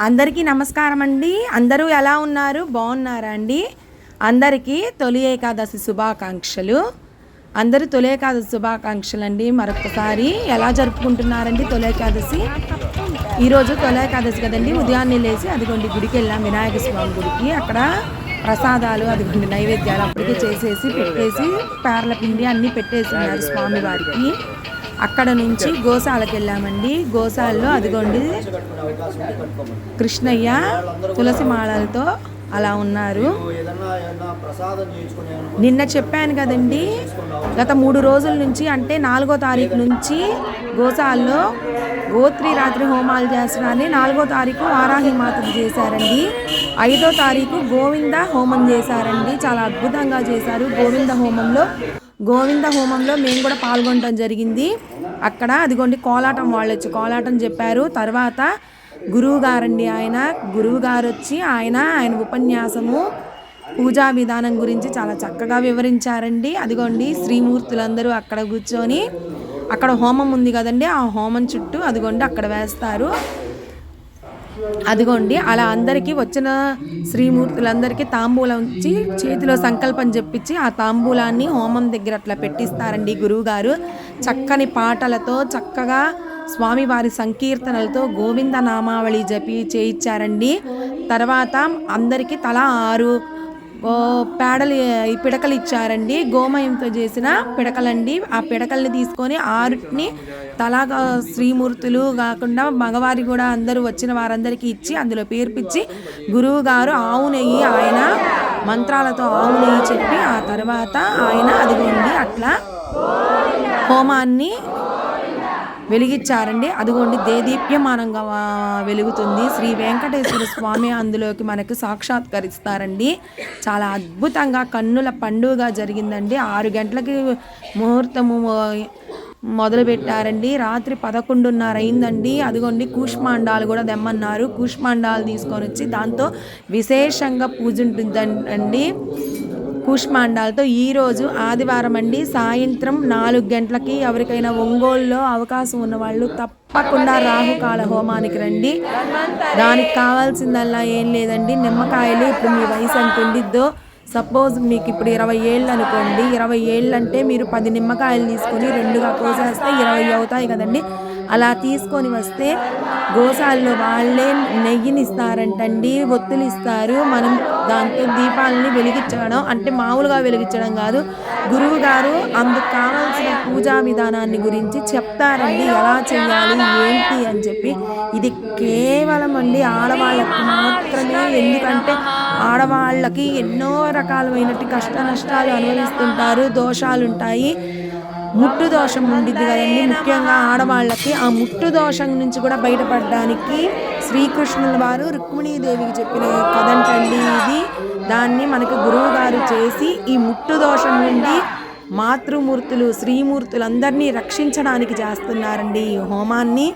అందరికీ నమస్కారం అండి. అందరూ ఎలా ఉన్నారు? బాగున్నారా అండి? అందరికీ తొలి ఏకాదశి శుభాకాంక్షలు. అందరూ తొలి ఏకాదశి శుభాకాంక్షలు అండి. మరొకసారి ఎలా జరుపుకుంటున్నారండి తొలి ఏకాదశి? ఈరోజు తొలి ఏకాదశి కదండి. ఉదయాన్నే లేచి అదిగోండి గుడికి వెళ్ళాం, వినాయక స్వామి గుడికి. అక్కడ ప్రసాదాలు అదిగోండి నైవేద్యాలు అప్పటికే చేసేసి పెట్టేసి పేర్ల పిండి అన్నీ పెట్టేసి ఉన్నారు స్వామి వారికి. అక్కడ నుంచి గోశాలకు వెళ్ళామండి. గోశాలలో అదిగోండి కృష్ణయ్య తులసి మాలలతో అలా ఉన్నారు. నిన్న చెప్పాను కదండి, గత 3 రోజుల నుంచి అంటే 4వ తారీఖు నుంచి గోశాలలో గోత్రి రాత్రి హోమాలు చేస్తున్నారని 4వ తారీఖు వారాహి మాతను చేశారండి. 5వ తారీఖు గోవింద హోమం చేశారండి. చాలా అద్భుతంగా చేశారు. గోవింద హోమంలో మేము కూడా పాల్గొనడం జరిగింది. అక్కడ అదిగోండి కోలాటం వాళ్ళు వచ్చి కోలాటం చెప్పారు. తర్వాత గురువు గారు వచ్చి ఆయన ఉపన్యాసము పూజా విధానం గురించి చాలా చక్కగా వివరించారండి. అదిగోండి శ్రీమూర్తులందరూ అక్కడ కూర్చొని, అక్కడ హోమం ఉంది కదండి, ఆ హోమం చుట్టూ అదిగోండి అక్కడ వేస్తారు. అదిగోండి అలా అందరికీ వచ్చిన శ్రీమూర్తులందరికీ తాంబూలం ఇచ్చి చేతిలో సంకల్పం చెప్పించి ఆ తాంబూలాన్ని హోమం దగ్గర అట్లా పెట్టిస్తారండి గురువుగారు. చక్కని పాటలతో చక్కగా స్వామివారి సంకీర్తనలతో గోవింద నామావళి జపి చేయించారండి. తర్వాత అందరికీ తలా 6 పిడకలు ఇచ్చారండి. గోమయంతో చేసిన పిడకలండి. ఆ పిడకల్ని తీసుకొని 6ని తలాగా శ్రీమూర్తులు కాకుండా మగవారి కూడా అందరూ వచ్చిన వారందరికీ ఇచ్చి అందులో పేర్పించి గురువు గారు ఆవు నెయ్యి ఆయన మంత్రాలతో ఆవు నెయ్యి చెప్పి ఆ తర్వాత ఆయన అదిగోండి అట్లా హోమాన్ని వెలిగించారండి. అదిగోండి దేదీప్యమానంగా వెలుగుతుంది. శ్రీ వెంకటేశ్వర స్వామి అందులోకి మనకు సాక్షాత్కరిస్తారండి. చాలా అద్భుతంగా కన్నుల పండుగగా జరిగిందండి. 6 గంటలకి ముహూర్తము మొదలు పెట్టారండి. రాత్రి 11:30 అయిందండి. అదిగోండి కూష్మాండాలు కూడా తెమ్మన్నారు. కూష్మాండాలు తీసుకొని వచ్చి దాంతో విశేషంగా పూజ ఉంటుందండి. కూష్మాండాలతో ఈరోజు ఆదివారం అండి సాయంత్రం 4 గంటలకి ఎవరికైనా ఒంగోలులో అవకాశం ఉన్న వాళ్ళు తప్పకుండా రాహుకాల హోమానికి రండి. దానికి కావాల్సిందల్లా ఏం లేదండి, నిమ్మకాయలు. ఇప్పుడు మీ వయసు ఎంత ఉండిద్దో, సపోజ్ మీకు ఇప్పుడు 20 ఏళ్ళు అనుకోండి. 20 ఏళ్ళు అంటే మీరు 10 నిమ్మకాయలు తీసుకొని 2గా కోసేస్తే 20 అవుతాయి కదండి. అలా తీసుకొని వస్తే గోశాలలో వాళ్ళే నెయ్యిని ఇస్తారంటండి, ఒత్తులు ఇస్తారు. మనం దాంతో దీపాలని వెలిగించడం అంటే మామూలుగా వెలిగించడం కాదు, గురువు గారు అందుకు కావాల్సిన పూజా విధానాన్ని గురించి చెప్తారండి, ఎలా చేయాలి ఏంటి అని చెప్పి. ఇది కేవలం అండి ఆడవాళ్ళకి మాత్రమే. ఎందుకంటే ఆడవాళ్ళకి ఎన్నో రకాలైనటువంటి కష్ట నష్టాలు అనుభవిస్తుంటారు, దోషాలు ఉంటాయి. ముట్టు దోషం ఉండిద్ది కదండి, ముఖ్యంగా ఆడవాళ్ళకి. ఆ ముట్టు దోషం నుంచి కూడా బయటపడడానికి శ్రీకృష్ణుల వారు రుక్మిణీదేవికి చెప్పిన కథంటండి ఇది. దాన్ని మనకు గురువు గారు చేసి ఈ ముట్టు దోషం నుండి మాతృమూర్తులు శ్రీమూర్తులందరినీ రక్షించడానికి చేస్తున్నారండి ఈ హోమాన్ని.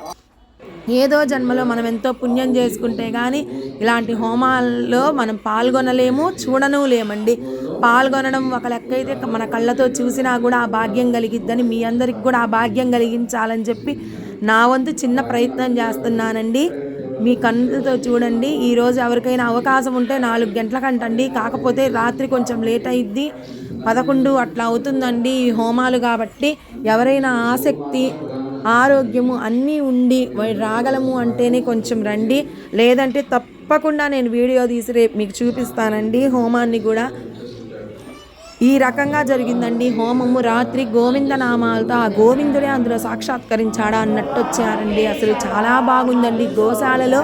ఏదో జన్మలో మనం ఎంతో పుణ్యం చేసుకుంటే కానీ ఇలాంటి హోమాల్లో మనం పాల్గొనలేము, చూడను లేమండి. పాల్గొనడం ఒక లెక్క అయితే మన కళ్ళతో చూసినా కూడా ఆ భాగ్యం కలిగిద్దని మీ అందరికి కూడా ఆ భాగ్యం కలిగించాలని చెప్పి నా వంతు చిన్న ప్రయత్నం చేస్తున్నానండి. మీ కళ్ళతో చూడండి. ఈరోజు ఎవరికైనా అవకాశం ఉంటే 4 గంటలకంటండి, కాకపోతే రాత్రి కొంచెం లేట్ అయ్యిద్ది, 11 అట్లా అవుతుందండి ఈ హోమాలు. కాబట్టి ఎవరైనా ఆసక్తి ఆరోగ్యము అన్నీ ఉండి రాగలము అంటేనే కొంచెం రండి, లేదంటే తప్పకుండా నేను వీడియో తీసి రేపు మీకు చూపిస్తానండి హోమాన్ని కూడా. ఈ రకంగా జరిగిందండి హోమము. రాత్రి గోవింద నామాలతో ఆ గోవిందుడే అందులో సాక్షాత్కరించాడా అన్నట్టు వచ్చారండి. అసలు చాలా బాగుందండి గోశాలలో.